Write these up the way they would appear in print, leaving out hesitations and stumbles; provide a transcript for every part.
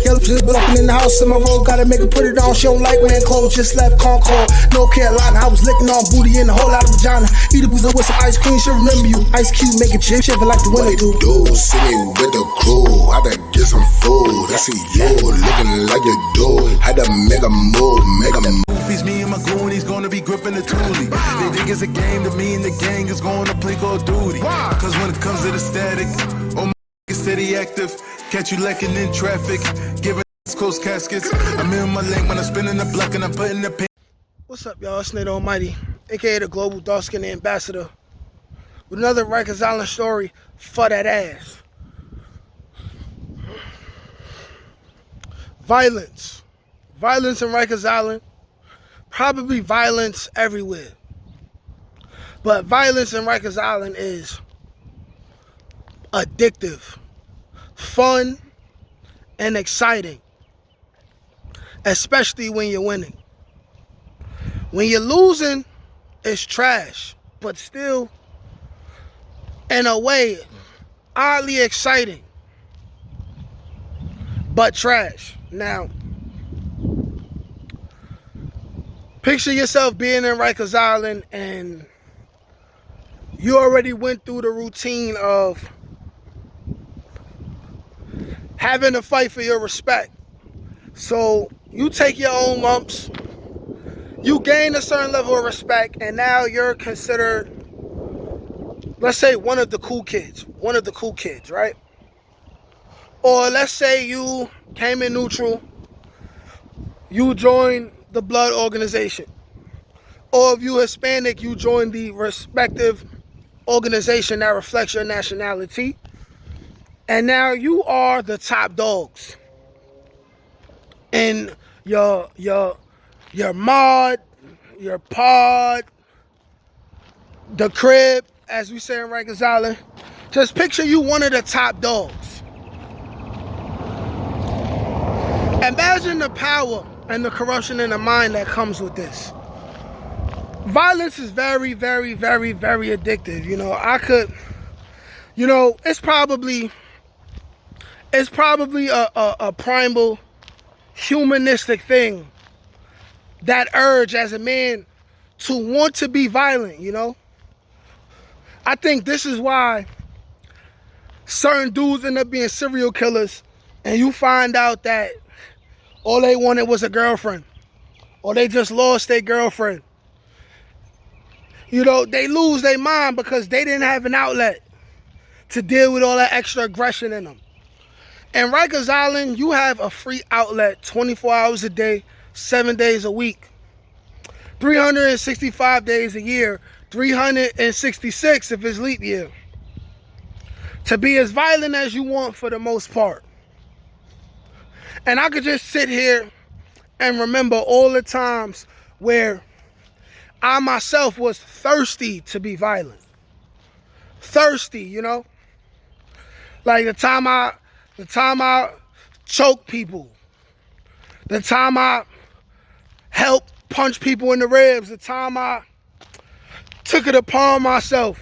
Yellow just blocking in the house in my road. Gotta make her put it on. She don't like wearing clothes. Just left Concord, North Carolina. I was licking on booty in a whole lot of vagina. Eat a boozer with some ice cream. She'll remember you. Ice Cube make it chip like the winter do. See me with the crew. I done get some food. I see you looking like you do. Had to make a move, It's me and my goonies gonna be gripping the toolie. They think it's a game to me and the gang is gonna play Call of Duty. Cause when it comes to the static, oh my steady active. Catch you lacking in traffic, giving close caskets. I'm in my lane when I'm spinning the block and I'm putting the pain. What's up, y'all? It's Nate Almighty, aka the Global Dark Skin Ambassador, with another Rikers Island story for that ass. Violence in Rikers Island. Probably violence everywhere. But violence in Rikers Island is addictive, fun, and exciting. Especially when you're winning. When you're losing, it's trash. But still, in a way, oddly exciting. But trash. Now, picture yourself being in Rikers Island and you already went through the routine of having to fight for your respect. So you take your own lumps, you gain a certain level of respect, and now you're considered, let's say, one of the cool kids, right? Or let's say you came in neutral, you joined the blood organization. Or if you're Hispanic, you join the respective organization that reflects your nationality. And now you are the top dogs in your mod, your pod, the crib, as we say in Rikers Island. Just picture you one of the top dogs. Imagine the power and the corruption in the mind that comes with this. Violence is very, very, very, very addictive. It's probably a primal humanistic thing, that urge as a man to want to be violent, I think this is why certain dudes end up being serial killers, and you find out that all they wanted was a girlfriend, or they just lost their girlfriend. They lose their mind because they didn't have an outlet to deal with all that extra aggression in them. In Rikers Island, you have a free outlet 24 hours a day, 7 days a week, 365 days a year, 366 if it's leap year, to be as violent as you want for the most part. And I could just sit here and remember all the times where I myself was thirsty to be violent. Thirsty, Like the time I choked people. The time I helped punch people in the ribs. The time I took it upon myself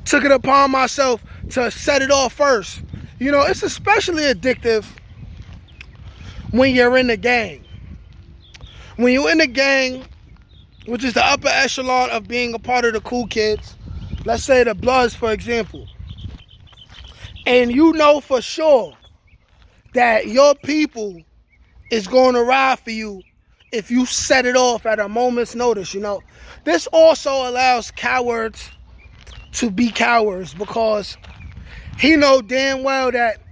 to set it off first. It's especially addictive when you're in the gang. When you're in the gang, which is the upper echelon of being a part of the cool kids, let's say the Bloods, for example, and you know for sure that your people is going to ride for you if you set it off at a moment's notice, This also allows cowards to be cowards, because he know damn well that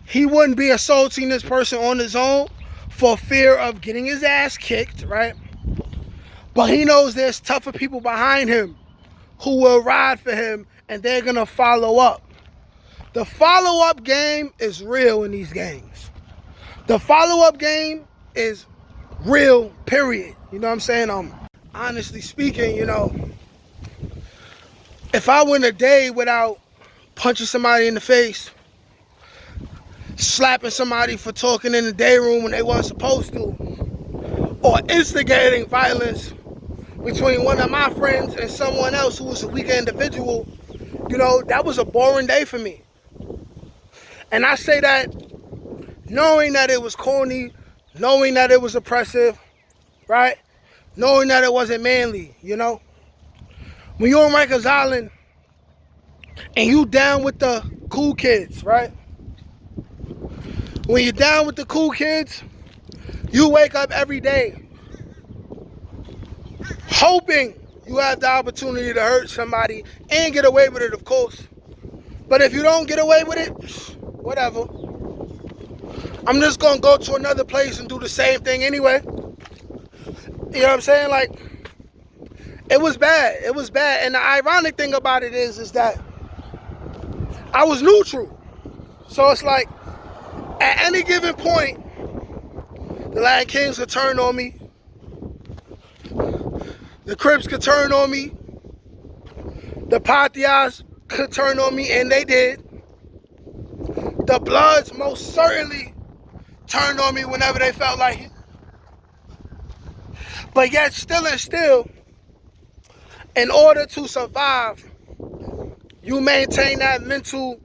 he wouldn't be assaulting this person on his own for fear of getting his ass kicked, right? But he knows there's tougher people behind him who will ride for him, and they're going to follow up. The follow-up game is real in these gangs. The follow-up game is real, period. You know what I'm saying? Honestly speaking, if I went a day without punching somebody in the face, slapping somebody for talking in the day room when they weren't supposed to, or instigating violence between one of my friends and someone else who was a weaker individual, that was a boring day for me. And I say that knowing that it was corny, knowing that it was oppressive, right? Knowing that it wasn't manly, you know? When you're on Rikers Island and you down with the cool kids, right? When you're down with the cool kids, you wake up every day hoping you have the opportunity to hurt somebody and get away with it, of course. But if you don't get away with it, whatever. I'm just going to go to another place and do the same thing anyway. You know what I'm saying? Like, it was bad. It was bad. And the ironic thing about it is that I was neutral. So it's like, at any given point, the Latin Kings could turn on me. The Crips could turn on me. The Patias could turn on me, and they did. The Bloods most certainly turned on me whenever they felt like it. But yet, still and still, in order to survive, you maintain that mental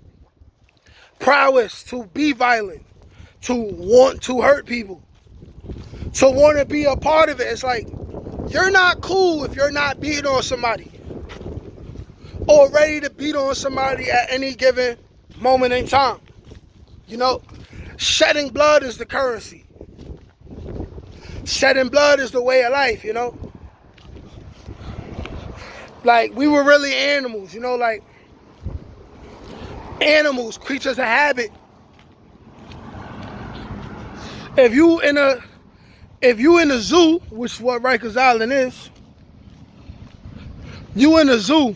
prowess to be violent, to want to hurt people, to want to be a part of it. It's like, you're not cool if you're not beating on somebody or ready to beat on somebody at any given moment in time. You know, shedding blood is the currency. Shedding blood is the way of life, you know. Like, we were really animals, you know, like animals, creatures of habit. If you in a zoo, which is what Rikers Island is, you in a zoo,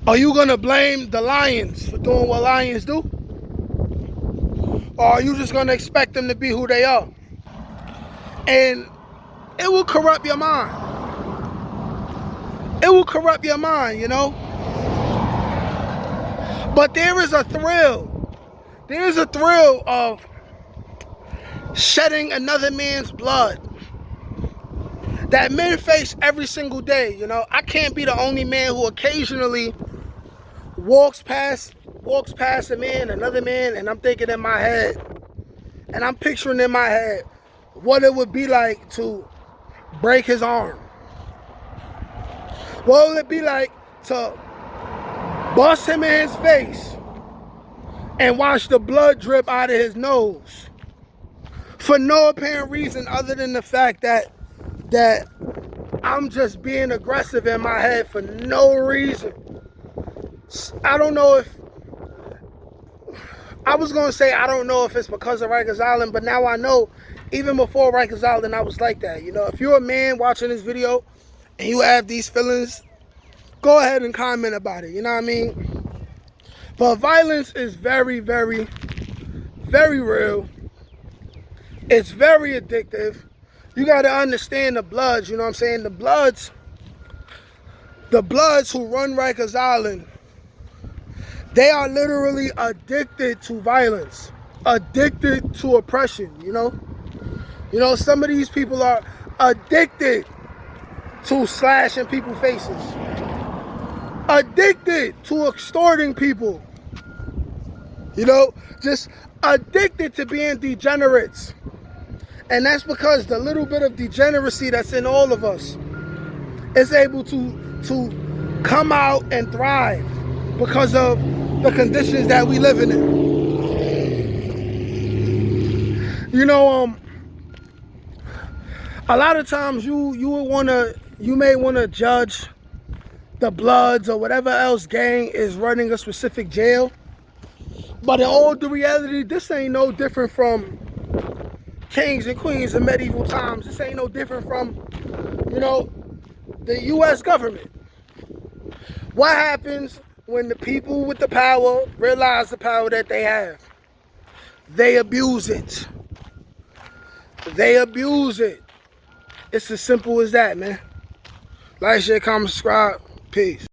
are you gonna blame the lions for doing what lions do? Or are you just gonna expect them to be who they are? And it will corrupt your mind. It will corrupt your mind, you know? But there is a thrill. There is a thrill of shedding another man's blood that men face every single day, you know? I can't be the only man who occasionally walks past a man, another man, and I'm thinking in my head, and I'm picturing in my head what it would be like to break his arm. What would it be like to bust him in his face and watch the blood drip out of his nose for no apparent reason other than the fact that I'm just being aggressive in my head for no reason. I don't know if, I was going to say I don't know if it's because of Rikers Island, but now I know, even before Rikers Island, I was like that. You know, if you're a man watching this video and you have these feelings, go ahead and comment about it, you know what I mean? But violence is very, very, very real. It's very addictive. You got to understand the Bloods, you know what I'm saying? The Bloods who run Rikers Island, they are literally addicted to violence, addicted to oppression, you know? You know, some of these people are addicted to slashing people's faces, addicted to extorting people, you know, just addicted to being degenerates. And that's because the little bit of degeneracy that's in all of us is able to come out and thrive because of the conditions that we living in. You know, a lot of times you may wanna judge the Bloods or whatever else gang is running a specific jail, but in all the reality, this ain't no different from kings and queens in medieval times. This ain't no different from, you know, the U.S. government. What happens when the people with the power realize the power that they have? They abuse it. They abuse it. It's as simple as that, man. Like, share, comment, subscribe. Peace.